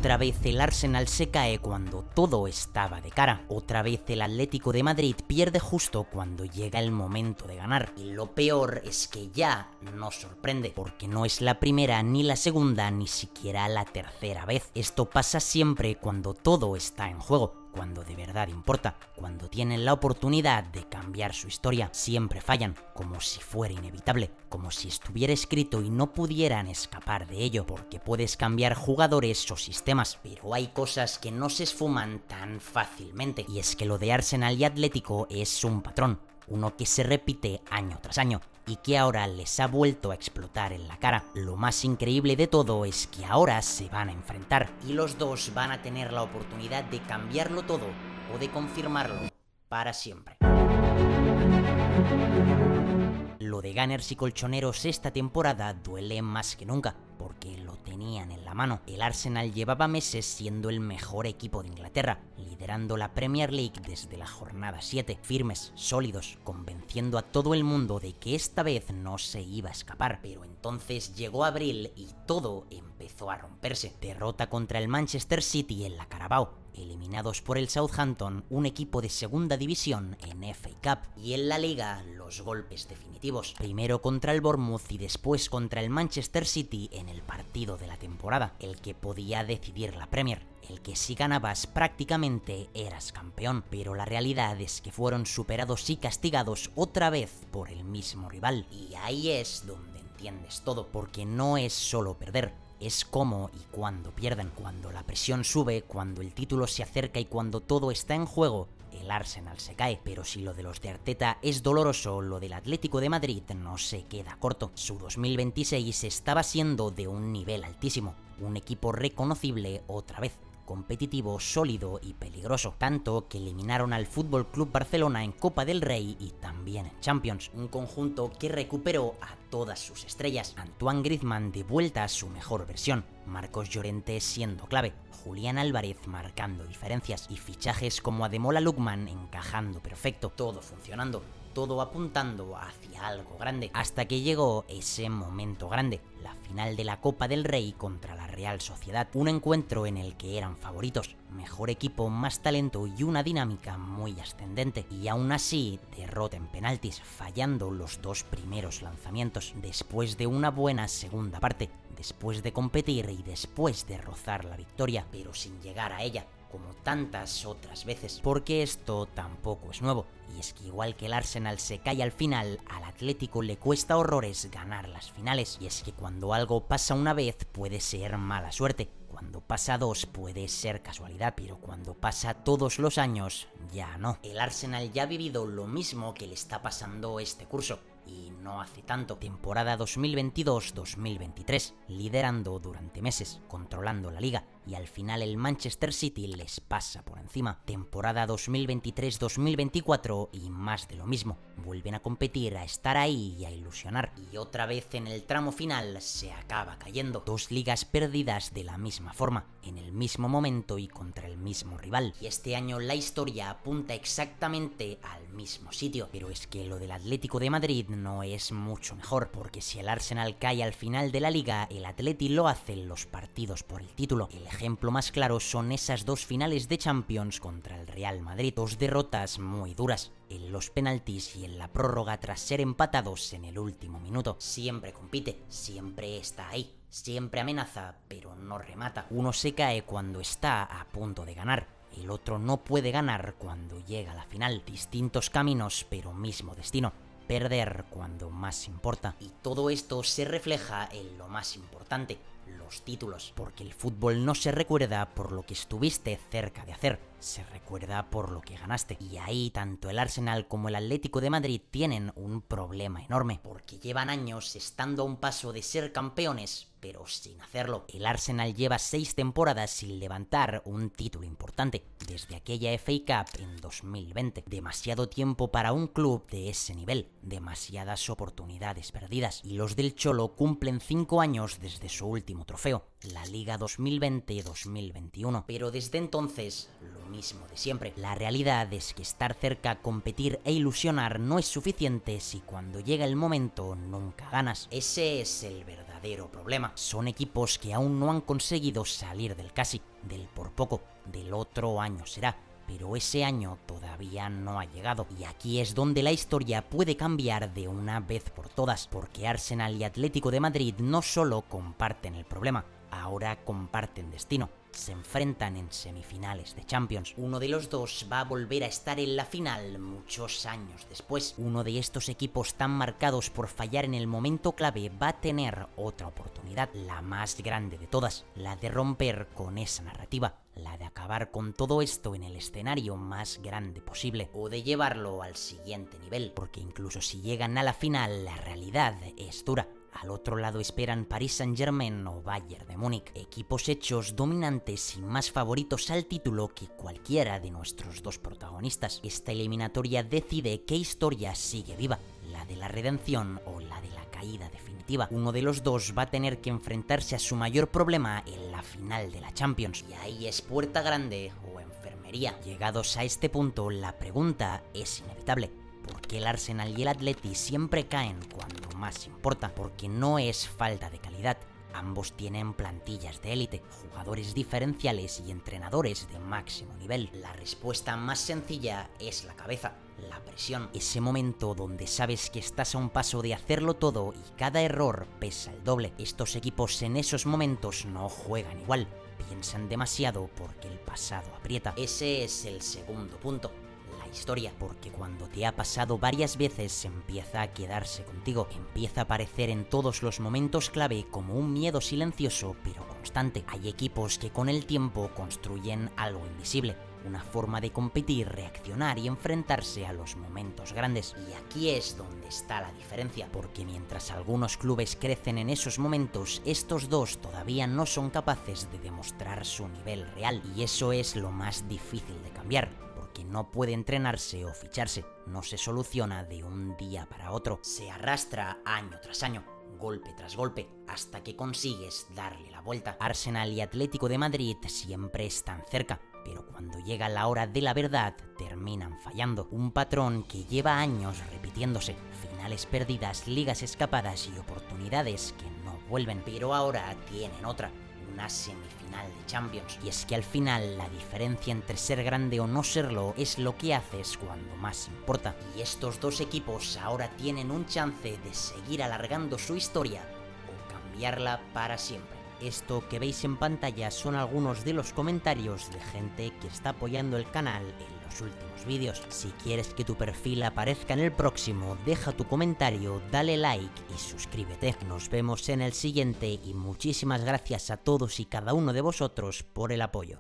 Otra vez el Arsenal se cae cuando todo estaba de cara. Otra vez el Atlético de Madrid pierde justo cuando llega el momento de ganar. Y lo peor es que ya no sorprende, porque no es la primera, ni la segunda, ni siquiera la tercera vez. Esto pasa siempre cuando todo está en juego, cuando de verdad importa, cuando tienen la oportunidad de cambiar su historia. Siempre fallan, como si fuera inevitable, como si estuviera escrito y no pudieran escapar de ello, porque puedes cambiar jugadores o sistemas, pero hay cosas que no se esfuman tan fácilmente, y es que lo de Arsenal y Atlético es un patrón, uno que se repite año tras año, y que ahora les ha vuelto a explotar en la cara. Lo más increíble de todo es que ahora se van a enfrentar, y los dos van a tener la oportunidad de cambiarlo todo, o de confirmarlo para siempre. Lo de Gunners y Colchoneros esta temporada duele más que nunca, porque lo tenían en la mano. El Arsenal llevaba meses siendo el mejor equipo de Inglaterra, liderando la Premier League desde la jornada 7, firmes, sólidos, convenciendo a todo el mundo de que esta vez no se iba a escapar. Pero entonces llegó abril y todo empezó a romperse. Derrota contra el Manchester City en la Carabao, eliminados por el Southampton, un equipo de segunda división en FA Cup, y en la Liga los golpes definitivos, primero contra el Bournemouth y después contra el Manchester City en el partido de la temporada, el que podía decidir la Premier, el que si ganabas prácticamente eras campeón, pero la realidad es que fueron superados y castigados otra vez por el mismo rival, y ahí es donde entiendes todo, porque no es solo perder, es cómo y cuándo pierden. Cuando la presión sube, cuando el título se acerca y cuando todo está en juego, el Arsenal se cae. Pero si lo de los de Arteta es doloroso, lo del Atlético de Madrid no se queda corto. Su 2026 estaba siendo de un nivel altísimo, un equipo reconocible otra vez, competitivo, sólido y peligroso, tanto que eliminaron al FC Barcelona en Copa del Rey y también en Champions, un conjunto que recuperó a todas sus estrellas, Antoine Griezmann de vuelta a su mejor versión, Marcos Llorente siendo clave, Julián Álvarez marcando diferencias y fichajes como Ademola Lookman encajando perfecto, todo funcionando, todo apuntando hacia algo grande, hasta que llegó ese momento grande, la final de la Copa del Rey contra la Real Sociedad, un encuentro en el que eran favoritos, mejor equipo, más talento y una dinámica muy ascendente, y aún así derrota en penaltis, fallando los dos primeros lanzamientos, después de una buena segunda parte, después de competir y después de rozar la victoria, pero sin llegar a ella, como tantas otras veces, porque esto tampoco es nuevo, y es que igual que el Arsenal se cae al final, al Atlético le cuesta horrores ganar las finales, y es que cuando algo pasa una vez puede ser mala suerte, cuando pasa dos puede ser casualidad, pero cuando pasa todos los años, ya no. El Arsenal ya ha vivido lo mismo que le está pasando este curso, y no hace tanto. Temporada 2022-2023, liderando durante meses, controlando la liga, y al final el Manchester City les pasa por encima. Temporada 2023-2024 y más de lo mismo. Vuelven a competir, a estar ahí y a ilusionar. Y otra vez en el tramo final se acaba cayendo. Dos ligas perdidas de la misma forma, en el mismo momento y contra el mismo rival. Y este año la historia apunta exactamente al mismo sitio. Pero es que lo del Atlético de Madrid no es mucho mejor, porque si el Arsenal cae al final de la liga, el Atleti lo hace en los partidos por el título. El ejemplo más claro son esas dos finales de Champions contra el Real Madrid, dos derrotas muy duras, en los penaltis y en la prórroga tras ser empatados en el último minuto. Siempre compite, siempre está ahí, siempre amenaza, pero no remata. Uno se cae cuando está a punto de ganar, el otro no puede ganar cuando llega a la final. Distintos caminos, pero mismo destino. Perder cuando más importa. Y todo esto se refleja en lo más importante, los títulos, porque el fútbol no se recuerda por lo que estuviste cerca de hacer, se recuerda por lo que ganaste. Y ahí tanto el Arsenal como el Atlético de Madrid tienen un problema enorme, porque llevan años estando a un paso de ser campeones, pero sin hacerlo. El Arsenal lleva 6 temporadas sin levantar un título importante, desde aquella FA Cup en 2020. Demasiado tiempo para un club de ese nivel, demasiadas oportunidades perdidas. Y los del Cholo cumplen 5 años desde su último trofeo, la Liga 2020-2021. Pero desde entonces, lo mismo de siempre. La realidad es que estar cerca, competir e ilusionar no es suficiente si cuando llega el momento nunca ganas. Ese es el verdadero verdadero problema. Son equipos que aún no han conseguido salir del casi, del por poco, del otro año será. Pero ese año todavía no ha llegado, y aquí es donde la historia puede cambiar de una vez por todas, porque Arsenal y Atlético de Madrid no solo comparten el problema, ahora comparten destino. Se enfrentan en semifinales de Champions. Uno de los dos va a volver a estar en la final muchos años después. Uno de estos equipos tan marcados por fallar en el momento clave va a tener otra oportunidad, la más grande de todas, la de romper con esa narrativa, la de acabar con todo esto en el escenario más grande posible, o de llevarlo al siguiente nivel, porque incluso si llegan a la final, la realidad es dura. Al otro lado esperan Paris Saint-Germain o Bayern de Múnich, equipos hechos dominantes y más favoritos al título que cualquiera de nuestros dos protagonistas. Esta eliminatoria decide qué historia sigue viva, la de la redención o la de la caída definitiva. Uno de los dos va a tener que enfrentarse a su mayor problema en la final de la Champions, y ahí es puerta grande o enfermería. Llegados a este punto, la pregunta es inevitable. ¿Por qué el Arsenal y el Atleti siempre caen cuando más importa? Porque no es falta de calidad. Ambos tienen plantillas de élite, jugadores diferenciales y entrenadores de máximo nivel. La respuesta más sencilla es la cabeza, la presión. Ese momento donde sabes que estás a un paso de hacerlo todo y cada error pesa el doble. Estos equipos en esos momentos no juegan igual, piensan demasiado porque el pasado aprieta. Ese es el segundo punto. Historia, porque cuando te ha pasado varias veces empieza a quedarse contigo, empieza a aparecer en todos los momentos clave como un miedo silencioso pero constante. Hay equipos que con el tiempo construyen algo invisible, una forma de competir, reaccionar y enfrentarse a los momentos grandes. Y aquí es donde está la diferencia, porque mientras algunos clubes crecen en esos momentos, estos dos todavía no son capaces de demostrar su nivel real, y eso es lo más difícil de cambiar. Que no puede entrenarse o ficharse, no se soluciona de un día para otro, se arrastra año tras año, golpe tras golpe, hasta que consigues darle la vuelta. Arsenal y Atlético de Madrid siempre están cerca, pero cuando llega la hora de la verdad terminan fallando, un patrón que lleva años repitiéndose, finales perdidas, ligas escapadas y oportunidades que no vuelven, pero ahora tienen otra. Una semifinal de Champions. Y es que al final la diferencia entre ser grande o no serlo es lo que haces cuando más importa. Y estos dos equipos ahora tienen un chance de seguir alargando su historia o cambiarla para siempre. Esto que veis en pantalla son algunos de los comentarios de gente que está apoyando el canal en los últimos vídeos. Si quieres que tu perfil aparezca en el próximo, deja tu comentario, dale like y suscríbete. Nos vemos en el siguiente y muchísimas gracias a todos y cada uno de vosotros por el apoyo.